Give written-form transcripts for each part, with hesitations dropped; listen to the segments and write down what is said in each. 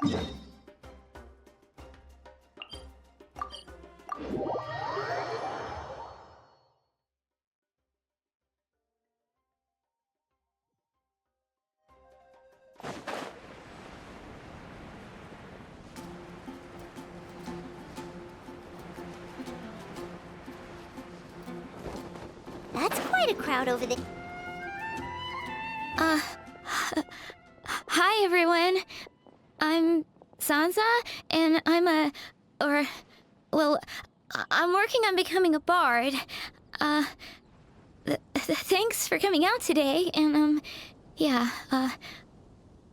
That's quite a crowd over there. Hi everyone. I'm Sansa, and I'm I'm working on becoming a bard. Thanks for coming out today, and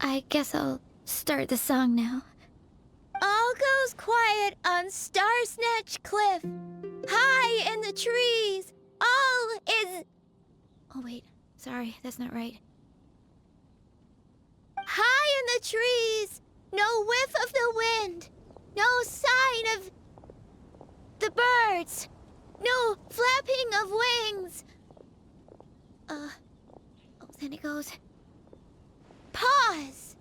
I guess I'll start the song now. All goes quiet on Star Snatch Cliff. High in the trees, all is... Oh wait, sorry, that's not right. High in the trees, no whiff of the wind, no sign of the birds, no flapping of wings. Then it goes. Pause.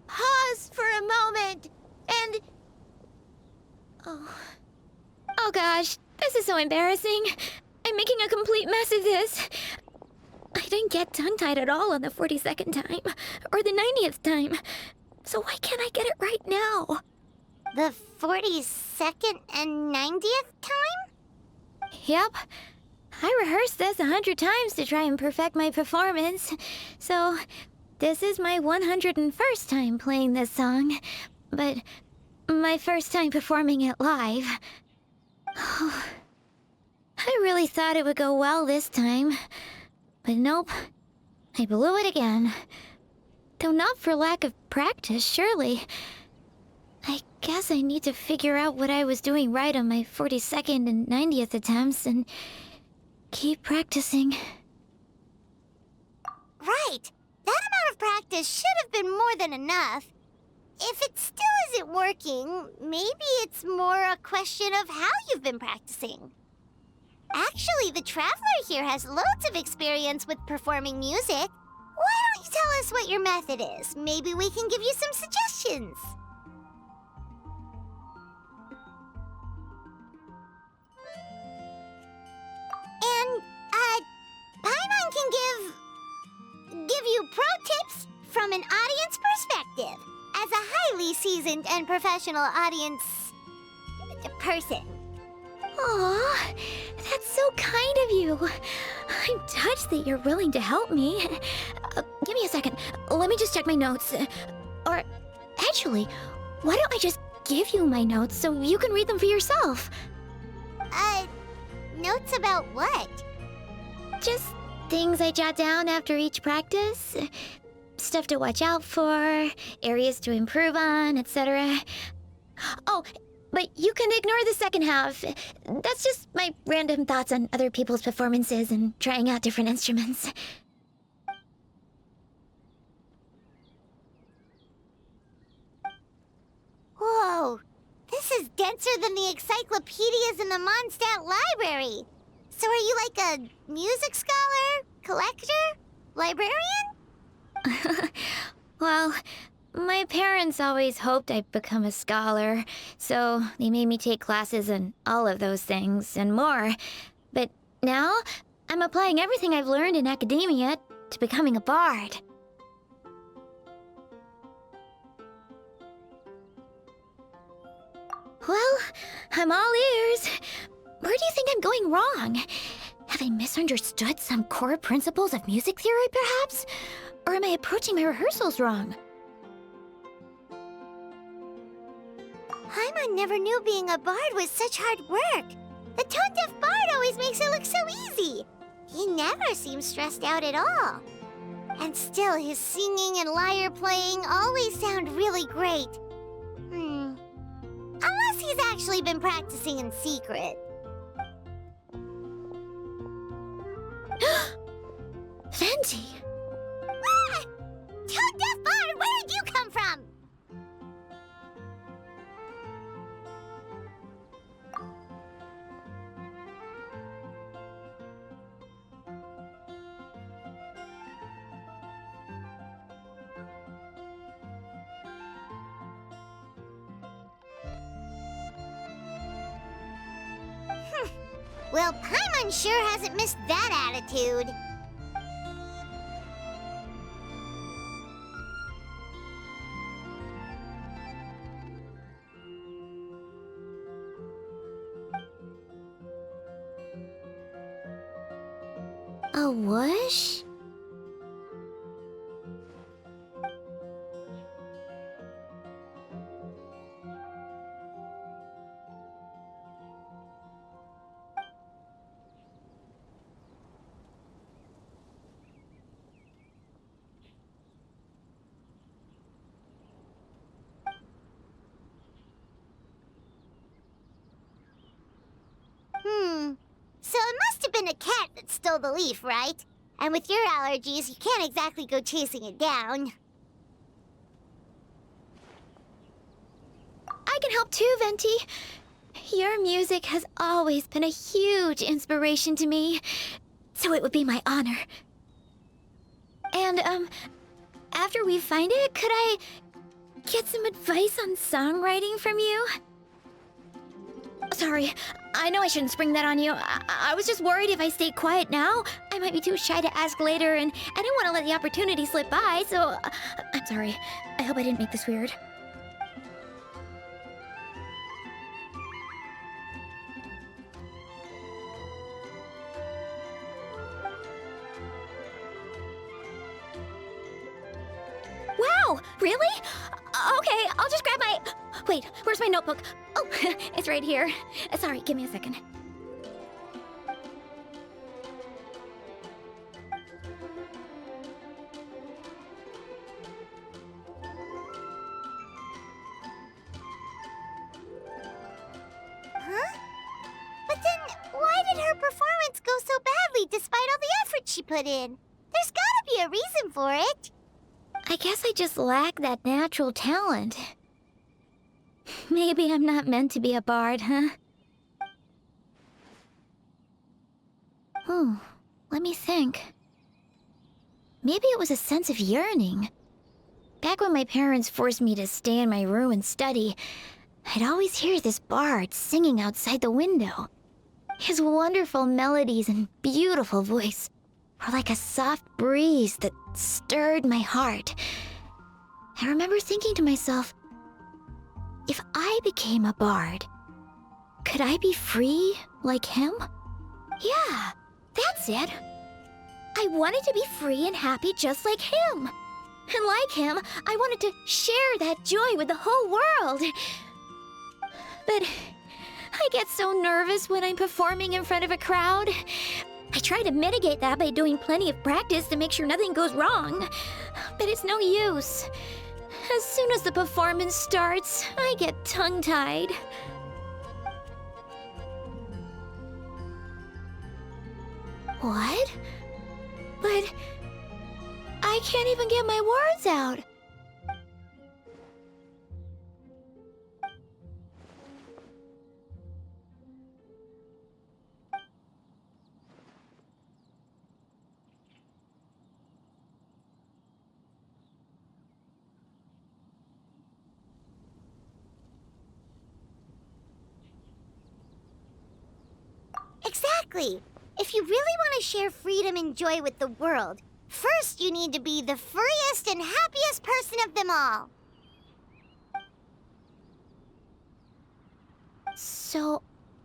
Pause for a moment, and... Oh gosh, this is so embarrassing. I'm making a complete mess of this. I didn't get tongue-tied at all on the 42nd time, or the 90th time. So why can't I get it right now? The 42nd and 90th time? Yep. I rehearsed this 100 times to try and perfect my performance. So this is my 101st time playing this song, but my first time performing it live. I really thought it would go well this time, but nope. I blew it again. Though not for lack of practice, surely. I guess I need to figure out what I was doing right on my 42nd and 90th attempts and keep practicing. Right. That amount of practice should have been more than enough. If it still isn't working, maybe it's more a question of how you've been practicing. Actually, the Traveler here has loads of experience with performing music. Why don't you tell us what your method is? Maybe we can give you some suggestions. And, Paimon can give you pro tips from an audience perspective, as a highly seasoned and professional audience person. Aw, that's so kind of you. I'm touched that you're willing to help me. Give me a second. Let me just check my notes. Or, actually, why don't I just give you my notes so you can read them for yourself? Notes about what? Just things I jot down after each practice. Stuff to watch out for, areas to improve on, etc. Oh, but you can ignore the second half. That's just my random thoughts on other people's performances and trying out different instruments. Whoa, this is denser than the encyclopedias in the Mondstadt library. So are you like a music scholar, collector, librarian? Well, my parents always hoped I'd become a scholar, so they made me take classes in all of those things and more. But now, I'm applying everything I've learned in academia to becoming a bard. Well, I'm all ears. Where do you think I'm going wrong? Have I misunderstood some core principles of music theory, perhaps? Or am I approaching my rehearsals wrong? Paimon never knew being a bard was such hard work. The tone-deaf bard always makes it look so easy. He never seems stressed out at all. And still, his singing and lyre playing always sound really great. Unless he's actually been practicing in secret. Venti! Ah! Tone-deaf bard, where did you come from? Well, Paimon sure hasn't missed that attitude. A whoosh? So it must have been a cat that stole the leaf, right? And with your allergies, you can't exactly go chasing it down. I can help too, Venti. Your music has always been a huge inspiration to me, so it would be my honor. And, after we find it, could I get some advice on songwriting from you? Sorry, I know I shouldn't spring that on you. I was just worried if I stayed quiet now, I might be too shy to ask later, and I didn't want to let the opportunity slip by, so I'm sorry. I hope I didn't make this weird. Wow, really? Okay, I'll just grab my... Wait, where's my notebook? Oh, it's right here. Sorry, give me a second. Huh? But then, why did her performance go so badly despite all the effort she put in? There's gotta be a reason for it. I guess I just lack that natural talent. Maybe I'm not meant to be a bard, huh? Oh, let me think. Maybe it was a sense of yearning. Back when my parents forced me to stay in my room and study, I'd always hear this bard singing outside the window. His wonderful melodies and beautiful voice were like a soft breeze that stirred my heart. I remember thinking to myself, if I became a bard, could I be free like him? Yeah, that's it. I wanted to be free and happy just like him. And like him, I wanted to share that joy with the whole world. But I get so nervous when I'm performing in front of a crowd. I try to mitigate that by doing plenty of practice to make sure nothing goes wrong. But it's no use. As soon as the performance starts, I get tongue-tied. What? But I can't even get my words out. Exactly. If you really want to share freedom and joy with the world, first you need to be the freest and happiest person of them all. So,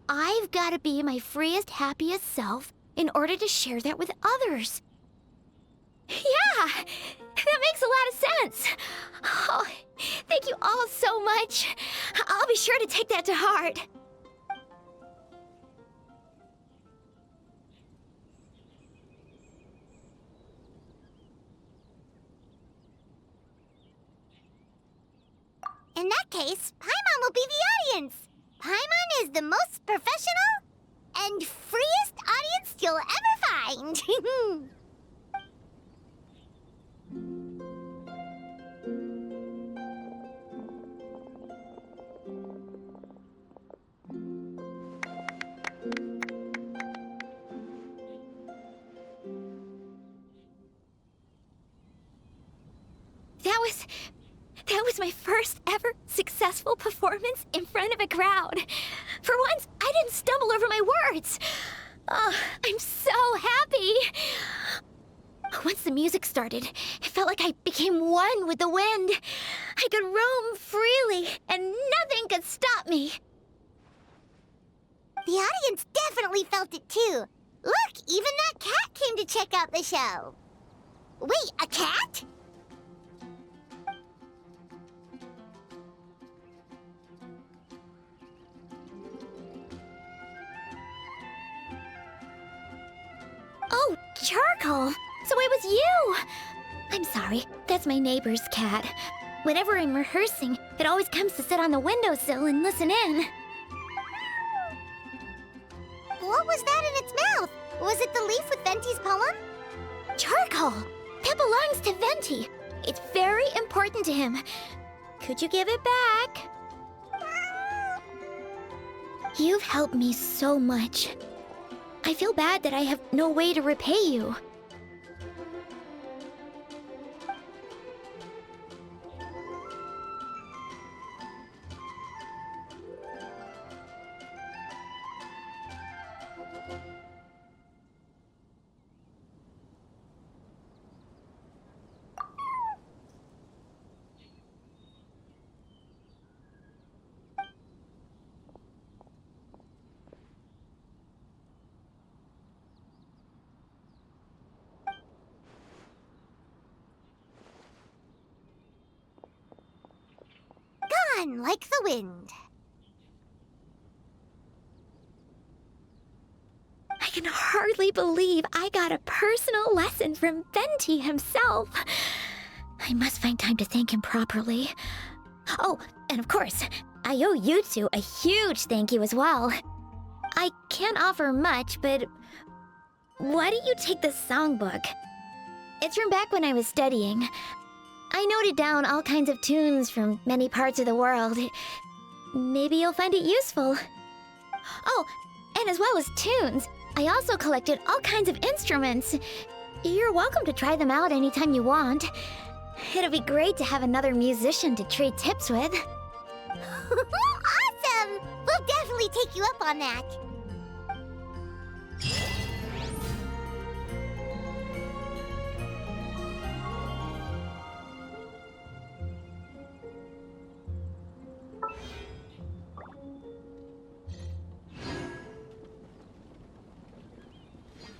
I've got to be my freest, happiest self in order to share that with others. Yeah, that makes a lot of sense. Oh, thank you all so much. I'll be sure to take that to heart. In that case, Paimon will be the audience. Paimon is the most professional and freest audience you'll ever find. That was my first ever successful performance in front of a crowd. For once, I didn't stumble over my words. Oh, I'm so happy. Once the music started, it felt like I became one with the wind. I could roam freely, and nothing could stop me. The audience definitely felt it too. Look, even that cat came to check out the show. Wait, a cat? Oh, Charcoal! So it was you! I'm sorry, that's my neighbor's cat. Whenever I'm rehearsing, it always comes to sit on the windowsill and listen in. What was that in its mouth? Was it the leaf with Venti's poem? Charcoal! That belongs to Venti. It's very important to him. Could you give it back? You've helped me so much. I feel bad that I have no way to repay you. Gone like the wind. I can hardly believe I got a personal lesson from Venti himself. I must find time to thank him properly. Oh, and of course, I owe you two a huge thank you as well. I can't offer much, but why don't you take this songbook? It's from back when I was studying. I noted down all kinds of tunes from many parts of the world. Maybe you'll find it useful. Oh, and as well as tunes, I also collected all kinds of instruments. You're welcome to try them out anytime you want. It'll be great to have another musician to trade tips with. Awesome! We'll definitely take you up on that.